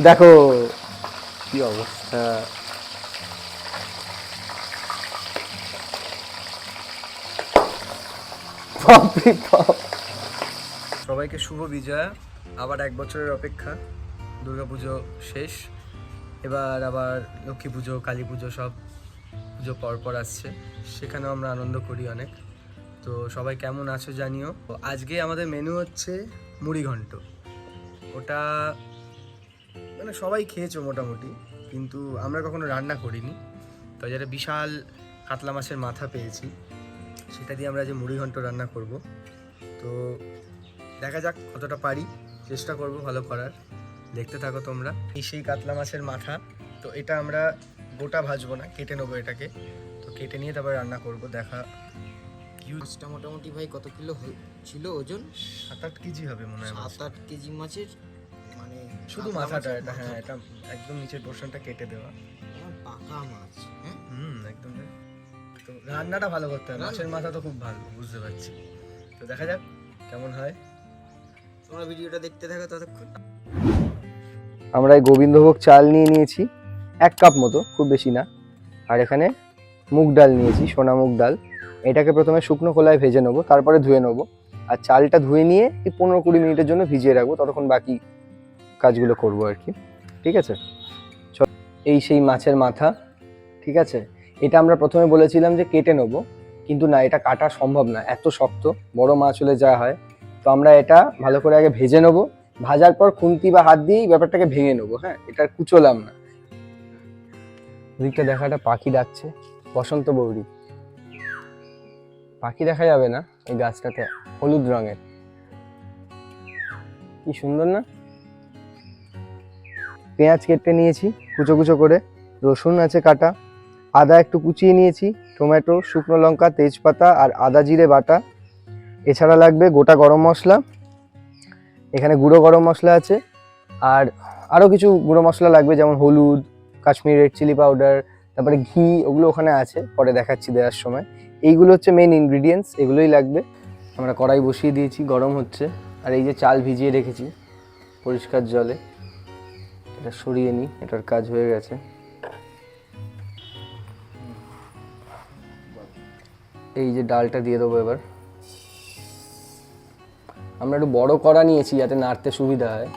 দেখো কি অবস্থা। সবাইকে শুভ বিজয়া। আবার 1 বছরের অপেক্ষা, দুর্গাপুজো শেষ, এবার আবার লক্ষ্মী পুজো, কালী পুজো, সব পুজো পরপর আসছে, সেখানেও আমরা আনন্দ করি অনেক। তো সবাই কেমন আছো জানিও। তো আজকে আমাদের মেনু হচ্ছে মুড়ি ঘন্ট। ওটা মানে সবাই খেয়েছো মোটামুটি, কিন্তু আমরা কখনো রান্না করিনি। তো যেটা বিশাল কাতলা মাছের মাথা পেয়েছি, সেটা দিয়ে আমরা যে মুড়ি ঘন্ট রান্না করব। তো দেখা যাক কতটা পারি, চেষ্টা করব ভালো করার। দেখতে থাকো তোমরা। এই সেই কাতলা মাছের মাথা। তো এটা আমরা গোটা ভাজবো না, কেটে নেবো এটাকে। তো কেটে নিয়ে তারপরে রান্না করব। দেখা মাছটা মোটামুটি ভাই কত কিলো ছিল ওজন? 7-8 কেজি হবে মনে হয়। 7-8 কেজি মাছের মানে শুধু মাথাটা, এটা হ্যাঁ, এটা একদম নিচের পোর্শনটা কেটে দেওয়া। পাকা মাছ, হ্যাঁ একদম। তো রান্নাটা ভালো করতে হবে, মাছের মাথা তো খুব ভালো, বুঝতে পারছি। তো দেখা যাক কেমন হয়। তোমরা ভিডিওটা দেখতে থাকো ততক্ষণ। আমরা এই গোবিন্দভোগ চাল নিয়ে নিয়েছি 1 কাপ মতো, খুব বেশি না। আর এখানে মুগ ডাল নিয়েছি, সোনা মুগ ডাল। এটাকে প্রথমে শুকনো খোলায় ভেজে নেবো, তারপরে ধুয়ে নেবো। আর চালটা ধুয়ে নিয়ে 15-20 মিনিটের জন্য ভিজিয়ে রাখবো, ততক্ষণ বাকি কাজগুলো করবো আর কি। ঠিক আছে, এই সেই মাছের মাথা। ঠিক আছে, এটা আমরা প্রথমে বলেছিলাম যে কেটে নেবো, কিন্তু না, এটা কাটা সম্ভব না, এত শক্ত। বড় মাছ হলে যা হয়। তো আমরা এটা ভালো করে আগে ভেজে নেবো, ভাজার পর খুন্তি বা হাত দিয়েই ব্যাপারটাকে ভেঙে নেবো। হ্যাঁ, এটা কুচোলাম না। ওদিকটা দেখা, একটা পাখি ডাকছে, বসন্ত বৌরি। পাখি দেখা যাবে না এই গাছটাতে, হলুদ রঙের, কি সুন্দর না। পেঁয়াজ কেটে নিয়েছি কুচো কুচো করে, রসুন আছে কাটা, আদা একটু কুচিয়ে নিয়েছি, টমেটো, শুকনো লঙ্কা, তেজপাতা আর আদা জিরে বাটা। এছাড়া লাগবে গোটা গরম মশলা, এখানে গুঁড়ো গরম মশলা আছে, আর আরও কিছু গুঁড়ো মশলা লাগবে, যেমন হলুদ, কাশ্মীরি রেড চিলি পাউডার, তারপরে ঘি, ওগুলো ওখানে আছে, পরে দেখাচ্ছি দেওয়ার সময়। এইগুলো হচ্ছে মেন ইনগ্রিডিয়েন্টস, এগুলোই লাগবে। আমরা কড়াই বসিয়ে দিয়েছি, গরম হচ্ছে। আর এই যে চাল ভিজিয়ে রেখেছি পরিষ্কার জলে, এটা সরিয়ে নিই, এটার কাজ হয়ে গেছে। এই যে ডালটা দিয়ে দেবো এবার। আমরা একটু বড় কড়া নিয়েছি যাতে নাড়তে সুবিধা হয়।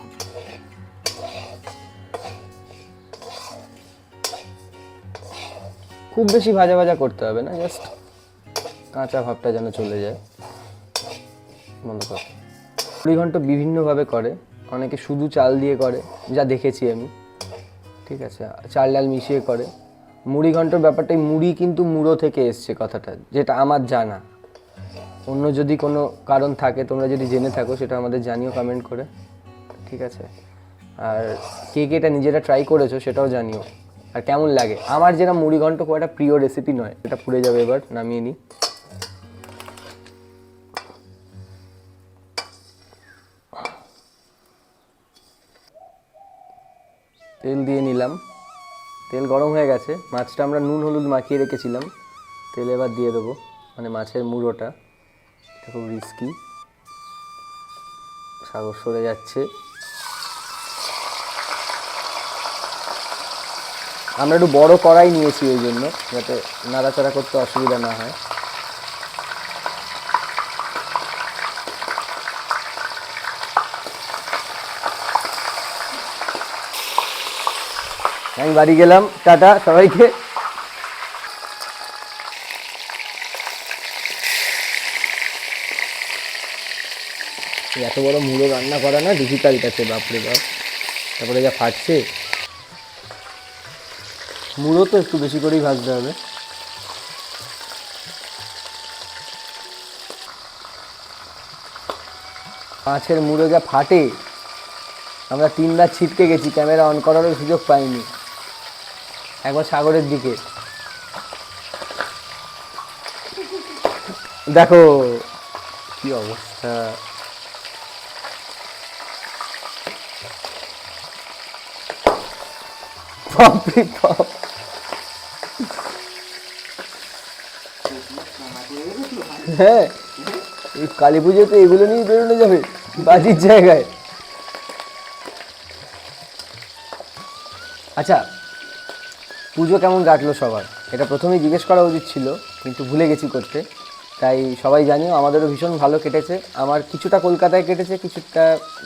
খুব বেশি ভাজা ভাজা করতে হবে না, জাস্ট কাঁচা ভাবটা যেন চলে যায়। বন্ধ কর। মুড়ি ঘন্ট বিভিন্নভাবে করে, অনেকে শুধু চাল দিয়ে করে, যা দেখেছি আমি। ঠিক আছে, চাল ডাল মিশিয়ে করে। মুড়ি ঘন্টর ব্যাপারটাই, মুড়ি কিন্তু মুড়ো থেকে এসছে কথাটা, যেটা আমার জানা। অন্য যদি কোনো কারণ থাকে, তোমরা যদি জেনে থাকো, সেটা আমাদের জানিও কমেন্ট করে। ঠিক আছে, আর কে কে এটা নিজেরা ট্রাই করেছো সেটাও জানিও, আর কেমন লাগে। আমার যেটা মুড়ি ঘন্ট খুব একটা প্রিয় রেসিপি নয়। এটা পুড়ে যাবে, এবার নামিয়ে নিই। তেল দিয়ে নিলাম, তেল গরম হয়ে গেছে। মাছটা আমরা নুন হলুদ মাখিয়ে রেখেছিলাম, তেল এবার দিয়ে দেবো, মানে মাছের মুড়োটা। এটা খুব রিস্কি, সাগর সরে যাচ্ছে। আমরা একটু বড় কড়াই নিয়েছি ওই জন্য, যাতে নাড়াচাড়া করতে অসুবিধা না হয়। আমি বাড়ি গেলাম, টাটা সবাইকে। এত বড় মুড়ো রান্না করা না ডিফিকাল্ট আছে, বাপরে বাপ। তারপরে যা ফাটছে, মুড়ো তো একটু বেশি করেই ভাজতে হবে। মাছের মুড়ো যা ফাটে, আমরা 3বার ছিটকে গেছি, ক্যামেরা অন করারও সুযোগ পাইনি। একবার সাগরের দিকে দেখো কি অবস্থা। হ্যাঁ, এই কালী পুজোতে এগুলো নিয়ে বেরোনো যাবে বাজির জায়গায়। আচ্ছা, পুজো কেমন কাটলো সবার, এটা প্রথমেই জিজ্ঞেস করা উচিত ছিল, কিন্তু ভুলে গেছি করতে। তাই সবাই জানিও আমাদেরও ভীষণ ভালো কেটেছে। আমার কিছুটা কলকাতায় কেটেছে, কিছুটা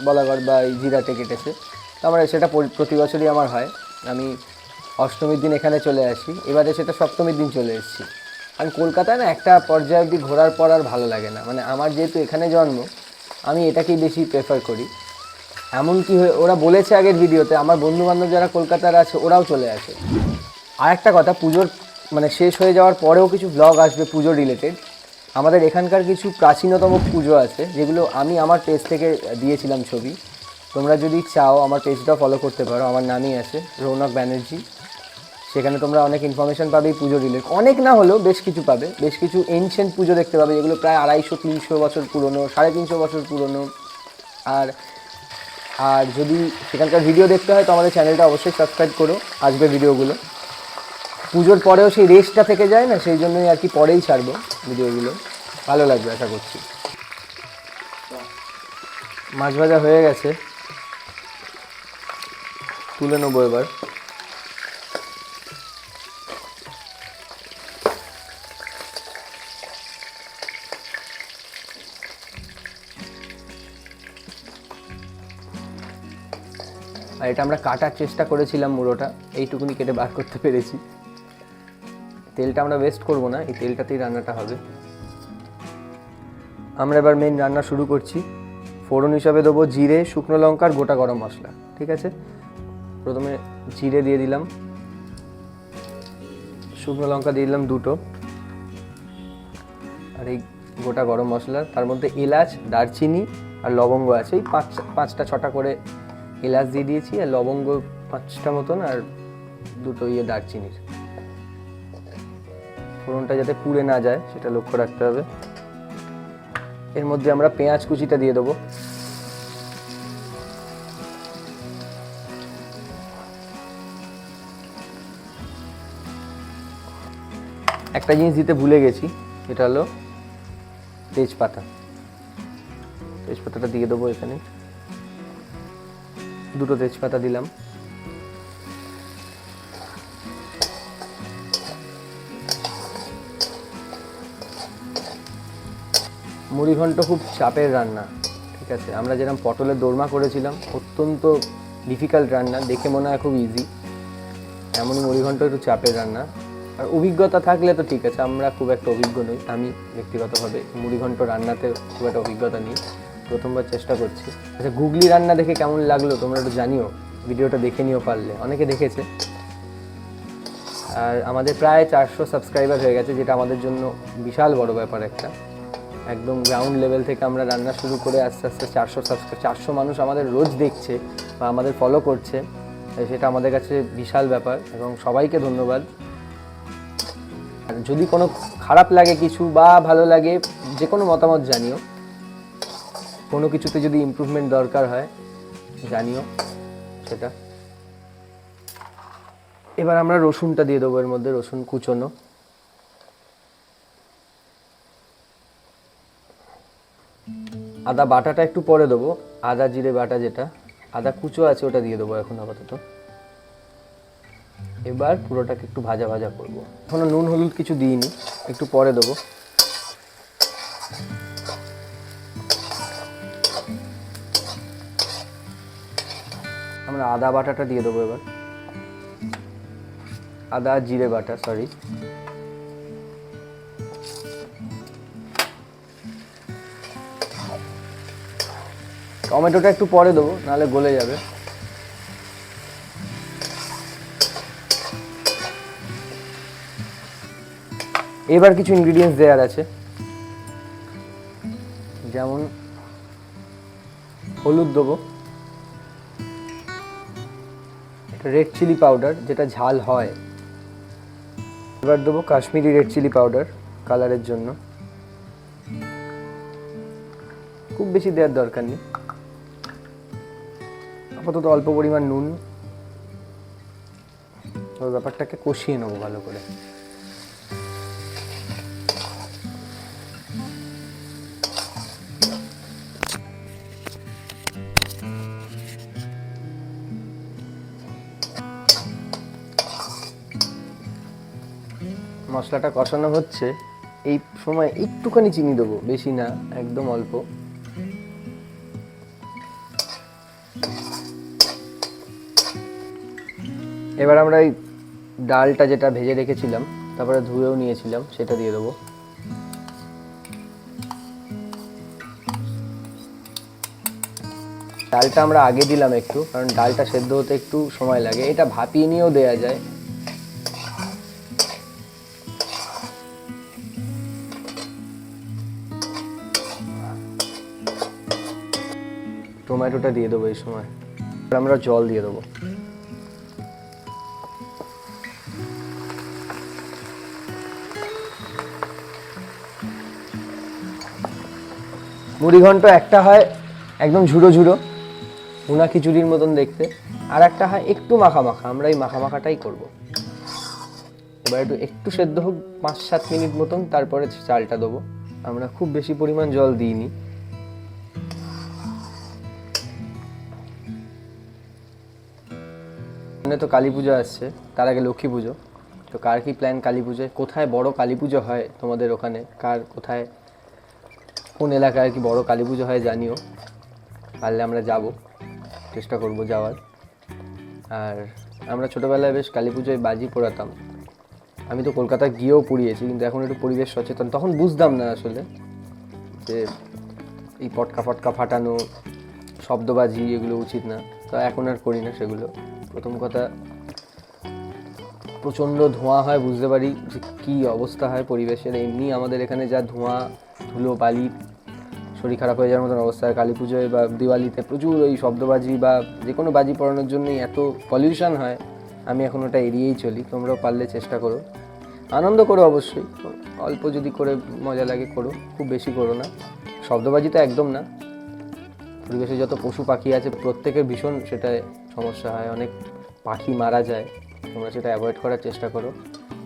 বলাগড় বা এই জিরাটে কেটেছে। তো আমার সেটা প্রতি বছরই আমার হয়। আমি অষ্টমীর দিন এখানে চলে আসি, এবারে সেটা সপ্তমীর দিন চলে এসেছি। কারণ কলকাতায় না একটা পর্যায়ে অবধি ঘোরার পর আর ভালো লাগে না। মানে আমার যেহেতু এখানে জন্ম, আমি এটাকেই বেশি প্রেফার করি। এমনকি ওরা বলেছে আগের ভিডিওতে, আমার বন্ধুবান্ধব যারা কলকাতার আছে ওরাও চলে আসে। আর একটা কথা, পুজোর মানে শেষ হয়ে যাওয়ার পরেও কিছু ব্লগ আসবে পুজো রিলেটেড। আমাদের এখানকার কিছু প্রাচীনতম পুজো আছে, যেগুলো আমি আমার পেজ থেকে দিয়েছিলাম ছবি। তোমরা যদি চাও আমার পেজটা ফলো করতে পারো, আমার নামই আছে রৌনক ব্যানার্জি। সেখানে তোমরা অনেক ইনফরমেশন পাবে এই পুজো রিলেটেড, অনেক না হলেও বেশ কিছু পাবে। বেশ কিছু এনশিয়েন্ট পুজো দেখতে পাবে, যেগুলো প্রায় 250-300 বছর পুরনো, 350 বছর পুরনো। আর আর যদি সেখানকার ভিডিও দেখতে হয় তো আমাদের চ্যানেলটা অবশ্যই সাবস্ক্রাইব করো। আসবে ভিডিওগুলো পুজোর পরেও, সেই রেসটা থেকে যায় না, সেই জন্যই আর কি পরেই ছাড়বো ভিডিওগুলো। ভালো লাগবে আশা করছি। মাছ ভাজা হয়ে গেছে, তুলে নেবো এবার। আর এটা আমরা কাটার চেষ্টা করেছিলাম, মুড়োটা এইটুকুনি কেটে বার করতে পেরেছি। তেলটা আমরা ওয়েস্ট করবো না, এই তেলটাতেই রান্নাটা হবে। আমরা এবার মেন রান্না শুরু করছি। ফোড়ন হিসাবে দেবো জিরে, শুকনো লঙ্কা আর গোটা গরম মশলা। ঠিক আছে, প্রথমে জিরে দিয়ে দিলাম, শুকনো লঙ্কা দিয়ে দিলাম 2টো, আর এই গোটা গরম মশলা। তার মধ্যে এলাচ, দারচিনি আর লবঙ্গ আছে, এই 5টা 6টা করে এলাচ দিয়ে দিয়েছি, আর লবঙ্গ 5টা মতন, আর 2টো দারচিনির। ফোড়নটা যাতে পুড়ে না যায় সেটা লক্ষ্য রাখতে হবে। এর মধ্যে আমরা পেঁয়াজ কুচিটা দিয়ে দেবো। একটা জিনিস দিতে ভুলে গেছি, এটা হলো তেজপাতা। তেজপাতাটা দিয়ে দেবো এখানে, 2টো তেজপাতা দিলাম। মুড়িঘণ্ট খুব চাপের রান্না, ঠিক আছে। আমরা যেরকম পটলের দোরমা করেছিলাম, অত্যন্ত ডিফিকাল্ট রান্না, দেখে মনে হয় খুব ইজি, এমনই মুড়িঘণ্ট একটু চাপের রান্না। আর অভিজ্ঞতা থাকলে তো ঠিক আছে, আমরা খুব একটা অভিজ্ঞ নই। আমি ব্যক্তিগতভাবে মুড়িঘণ্ট রান্নাতে খুব একটা অভিজ্ঞতা নেই, প্রথমবার চেষ্টা করছি। আচ্ছা, গুগলি রান্না দেখে কেমন লাগলো তোমরা একটু জানিও, ভিডিওটা দেখে নিও পারলে, অনেকে দেখেছে। আর আমাদের প্রায় 400 সাবস্ক্রাইবার হয়ে গেছে, যেটা আমাদের জন্য বিশাল বড় ব্যাপার একটা। একদম গ্রাউন্ড লেভেল থেকে আমরা রান্না শুরু করে আস্তে আস্তে 400 মানুষ আমাদের রোজ দেখছে বা আমাদের ফলো করছে, সেটা আমাদের কাছে বিশাল ব্যাপার, এবং সবাইকে ধন্যবাদ। আর যদি কোনো খারাপ লাগে কিছু বা ভালো লাগে, যে কোনো মতামত জানিও। কোনো কিছুতে যদি ইমপ্রুভমেন্ট দরকার হয় জানিও সেটা। এবার আমরা রসুনটা দিয়ে দেবো এর মধ্যে, রসুন কুচোনো। আদা বাটাটা একটু পরে দেবো, আদা জিরে বাটা যেটা, আদা কুচো আছে ওটা দিয়ে দেবো এখন আপাতত। এবার পুরোটাকে একটু ভাজা ভাজা করবো। এখনো নুন হলুদ কিছু দিইনি, একটু পরে দেবো। আমরা আদা বাটাটা দিয়ে দেবো এবার, আদা জিরে বাটা, সরি। টমেটোটা একটু পরে দেবো, নাহলে গলে যাবে। এবার কিছু ইনগ্রিডিয়েন্টস দেওয়ার আছে, যেমন হলুদ দেবো, এটা রেড চিলি পাউডার যেটা ঝাল হয়। এবার দেবো কাশ্মীরি রেড চিলি পাউডার কালারের জন্য, খুব বেশি দেওয়ার দরকার নেই। আপাতত অল্প পরিমাণ নুন, ওই ব্যাপারটাকে কষিয়ে নেবো ভালো করে। মশলাটা কষানো হচ্ছে, এই সময় একটুখানি চিনি দেবো, বেশি না, একদম অল্প। এবার আমরা এই ডালটা যেটা ভেজে রেখেছিলাম, তারপরে ধুয়েও নিয়েছিলাম, সেটা দিয়ে দেবো। ডালটা আমরা আগে দিলাম একটু, কারণ ডালটা সেদ্ধ হতে একটু সময় লাগে। এটা ভাপিয়ে নিয়েও দেওয়া যায়। টমেটোটা দিয়ে দেবো এই সময়। আমরা জল দিয়ে দেবো। মুড়িঘণ্ট একটা হয় একদম ঝুড়ো ঝুড়ো, ভুনা খিচুড়ির মতন দেখতে, আর একটা হয় একটু মাখা মাখা। আমরা এই মাখা মাখাটাই করবো। এবার একটু সেদ্ধ হোক 5-7 মিনিট মতন, তারপরে চালটা দেবো। আমরা খুব বেশি পরিমাণ জল দিইনি। সামনে তো কালী পুজো আসছে, তার আগে লক্ষ্মী পুজো। তো কার কি প্ল্যান কালী পুজোয়? কোথায় বড় কালী পুজো হয় তোমাদের ওখানে? কার কোথায়, কোন এলাকায় আর কি বড় কালী পুজো হয় জানিও। পারলে আমরা যাব, চেষ্টা করব যাওয়ার। আর আমরা ছোটোবেলায় বেশ কালী পুজোয় বাজি পোড়াতাম। আমি তো কলকাতা গিয়েও পুড়িয়েছি, কিন্তু এখন একটু পরিবেশ সচেতন। তখন বুঝতাম না আসলে যে এই পটকা ফটকা ফাটানো, শব্দবাজি এগুলো উচিত না। তো এখন আর করি না সেগুলো। প্রথম কথা, প্রচণ্ড ধোঁয়া হয়, বুঝতে পারি যে কী অবস্থা হয় পরিবেশের। এমনি আমাদের এখানে যা ধোঁয়া, ধুলো, বালি, শরীর খারাপ হয়ে যাওয়ার মতন অবস্থা। কালী পুজোয় বা দিওয়ালিতে প্রচুর ওই শব্দবাজি বা যে কোনো বাজি পড়ানোর জন্যই এত পলিউশন হয়। আমি এখন ওটা এড়িয়েই চলি। তোমরাও পারলে চেষ্টা করো, আনন্দ করো অবশ্যই। অল্প যদি করে মজা লাগে করো, খুব বেশি করো না। শব্দবাজি তো একদম না। পরিবেশে যত পশু পাখি আছে প্রত্যেকের ভীষণ সেটা সমস্যা হয়, অনেক পাখি মারা যায়। তোমরা সেটা অ্যাভয়েড করার চেষ্টা করো।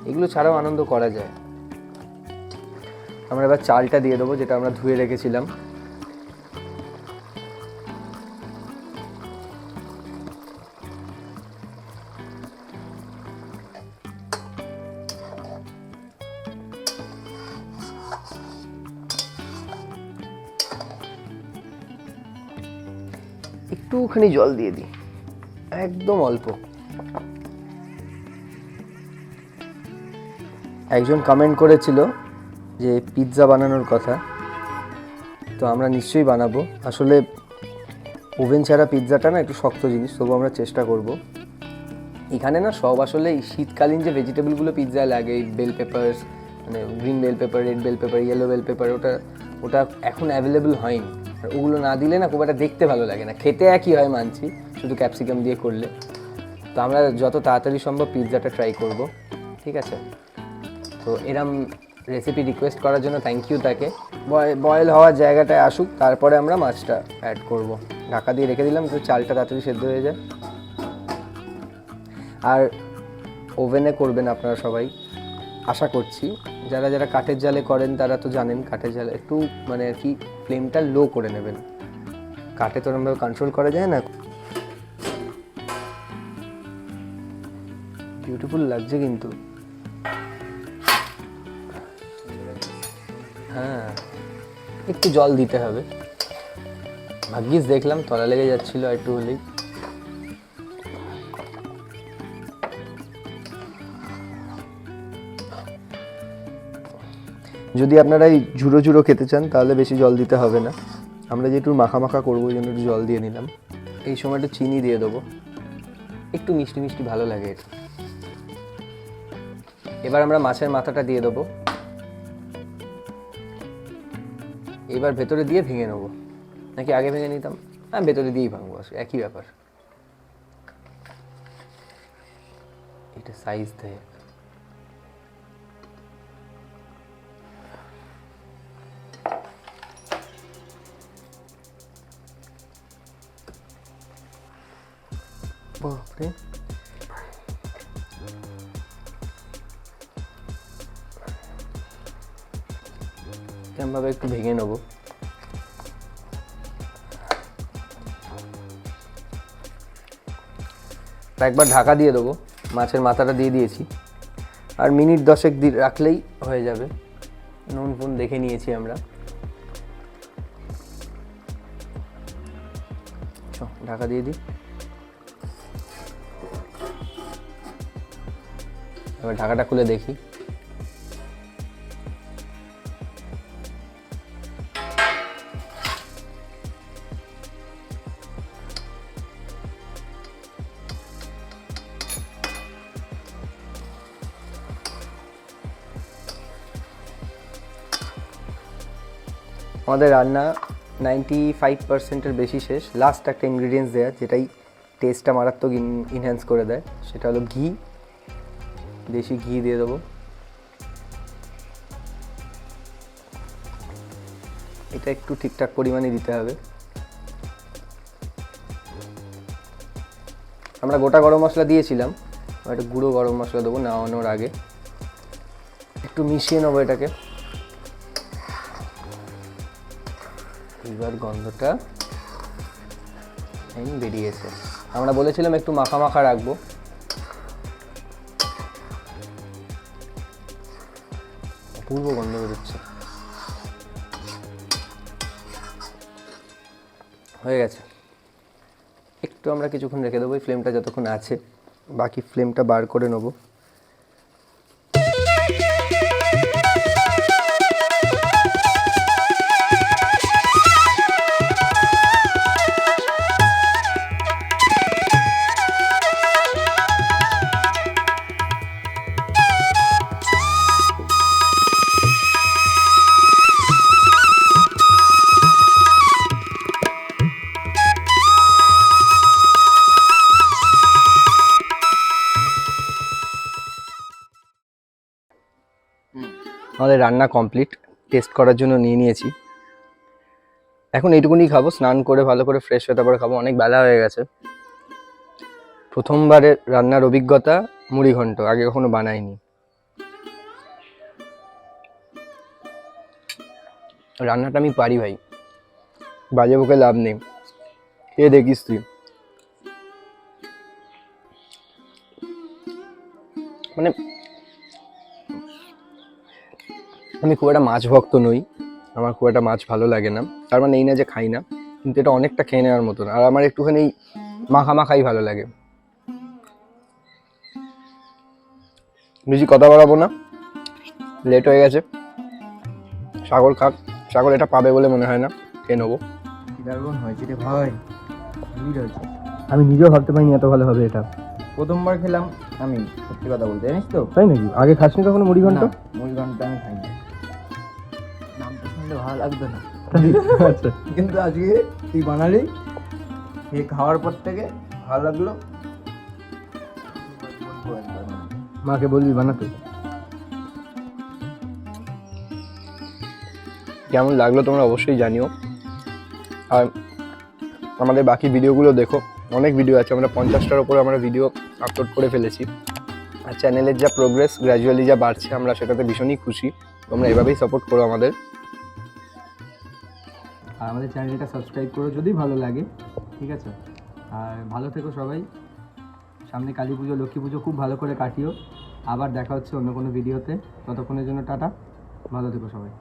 এগুলো ছাড়াও আনন্দ করা যায়। আমরা এবার চালটা দিয়ে দেবো, যেটা আমরা ধুয়ে রেখেছিলাম। একটুখানি জল দিয়ে দিই, একদম অল্প। একজন কমেন্ট করেছিল যে পিৎজা বানানোর কথা, তো আমরা নিশ্চয়ই বানাবো। আসলে ওভেন ছাড়া পিৎজাটা না একটু শক্ত জিনিস, তবু আমরা চেষ্টা করব। এখানে না সব আসলে এই শীতকালীন যে ভেজিটেবলগুলো পিৎজায় লাগে, বেল পেপারস, মানে green bell pepper, red bell pepper, yellow bell pepper, ওটা এখন অ্যাভেলেবল হয়নি। আর ওগুলো না দিলে না খুব একটা দেখতে ভালো লাগে না, খেতে একই হয় মানছি, শুধু ক্যাপসিকাম দিয়ে করলে। তো আমরা যত তাড়াতাড়ি সম্ভব পিৎজাটা ট্রাই করব, ঠিক আছে? তো এরম রেসিপি রিকোয়েস্ট করার জন্য থ্যাংক ইউ তাকে। বয়েল হওয়ার জায়গাটায় আসুক, তারপরে আমরা মাছটা অ্যাড করব। ঢাকা দিয়ে রেখে দিলাম, তো চালটা তাড়াতাড়ি সেদ্ধ হয়ে যায়। আর ওভেনে করবেন আপনারা সবাই, আশা করছি। যারা যারা কাঠের জালে করেন তারা তো জানেন, কাঠের জালে একটু মানে আর কি ফ্লেমটা লো করে নেবেন। কাঠে তো এরকমভাবে কন্ট্রোল করা যায় না। বিউটিফুল লাগছে কিন্তু। হ্যাঁ, একটু জল দিতে হবে। ভাগ্যিস দেখলাম তলা লেগে যাচ্ছিল একটু হলেই। যদি আপনারা এই ঝুড়ো ঝুড়ো খেতে চান তাহলে বেশি জল দিতে হবে না। আমরা যেহেতু মাখা মাখা করবো ওই জন্য একটু জল দিয়ে নিলাম। এই সময় একটু চিনি দিয়ে দেবো, একটু মিষ্টি মিষ্টি ভালো লাগে এটা। এবার আমরা মাছের মাথাটা দিয়ে দেবো। এবার ভেতরে দিয়ে ভেঙে নেবো, নাকি আগে ভেঙে নিতাম? হ্যাঁ, ভেতরে দিয়েই ভাঙবো, একই ব্যাপার। এটা সাইজ দেয়। বাপরে, কেমনভাবে একটু ভেঙে নেবো। একবার ঢাকা দিয়ে দেবো। মাছের মাথাটা দিয়ে দিয়েছি, আর মিনিট 10 রাখলেই হয়ে যাবে। নুন ফুন দেখে নিয়েছি আমরা। ঢাকা দিয়ে দিই। এবার ঢাকাটা খুলে দেখি। আমাদের রান্না 95%-এর বেশি শেষ। লাস্ট একটা ইনগ্রিডিয়েন্টস দেয়া, যেটাই টেস্টটা মারাত্মক ইনহ্যান্স করে দেয়, সেটা হলো ঘি। দেশি ঘি দিয়ে দেবো। এটা একটু ঠিকঠাক পরিমাণে দিতে হবে। আমরা গোটা গরম মশলা দিয়েছিলাম, একটা গুঁড়ো গরম মশলা দেবো নামানোর আগে। একটু মিশিয়ে নেবো এটাকে। এবার গন্ধটা বেরিয়েছে। আমরা বলেছিলাম একটু মাখা মাখা রাখবো। অপূর্ব গন্ধ বেরোচ্ছে। হয়ে গেছে। একটু আমরা কিছুক্ষণ রেখে দেবো, এই ফ্লেমটা যতক্ষণ আছে। বাকি ফ্লেমটা বার করে নেবো। আমাদের রান্না কমপ্লিট। টেস্ট করার জন্য নিয়ে নিয়েছি। এখন এইটুকুনি খাবো, স্নান করে ভালো করে ফ্রেশ হয়ে তারপরে খাবো। অনেক বেলা হয়ে গেছে। প্রথমবারের রান্নার অভিজ্ঞতা মুড়ি ঘন্ট, আগে কখনো বানাইনি। রান্নাটা আমি পারি ভাই, বাজে বকে লাভ নেই। এ দেখিস তুই, মানে আমি খুব একটা মাছ ভক্ত নই, আমার খুব একটা মাছ ভালো লাগে না। তার মানে এই না যে খাই না, কিন্তু এটা অনেকটা খেয়ে নেওয়ার মতন। আর আমার একটুখানি মাখা মাখাই ভালো লাগে। বেশি কথা বাড়াবো না, লেট হয়ে গেছে। সাগর খাক। সাগর এটা পাবে বলে মনে হয় না, খেয়ে নেবো। দারুণ হয়েছে রে ভাই, ভিড় হয়েছে। আমি নিজেও ভাবতে পারিনি এত ভালো হবে এটা। প্রথমবার খেলাম আমি, সত্যি কথা বলতে, জানিস তো। তাই নাকি? আগে খাসনি কখনো মুড়ি ঘন্ট? না, মুড়ি ঘন্টটা আমি খাইনি। নামটা শুনলে ভালো লাগতো না, আচ্ছা, কিন্তু আজকে তুই বানালি, এই খাওয়ার পর থেকে ভালো লাগলো। মাকে বলবি বানাতে। কেমন লাগলো তোমরা অবশ্যই জানিও। আর আমাদের বাকি ভিডিওগুলো দেখো, অনেক ভিডিও আছে। আমরা 50টার উপরে আমরা ভিডিও আপলোড করে ফেলেছি। আর চ্যানেলের যা প্রোগ্রেস, গ্র্যাজুয়ালি যা বাড়ছে, আমরা সেটাতে ভীষণই খুশি। তোমরা এভাবেই সাপোর্ট করো আমাদের। আর আমাদের চ্যানেলটা সাবস্ক্রাইব করো যদি ভালো লাগে, ঠিক আছে? আর ভালো থেকো সবাই। সামনে কালী পুজো, লক্ষ্মী পুজো খুব ভালো করে কাটিও। আবার দেখা হচ্ছে অন্য কোনো ভিডিওতে। ততক্ষণের জন্য টাটা, ভালো থেকো সবাই।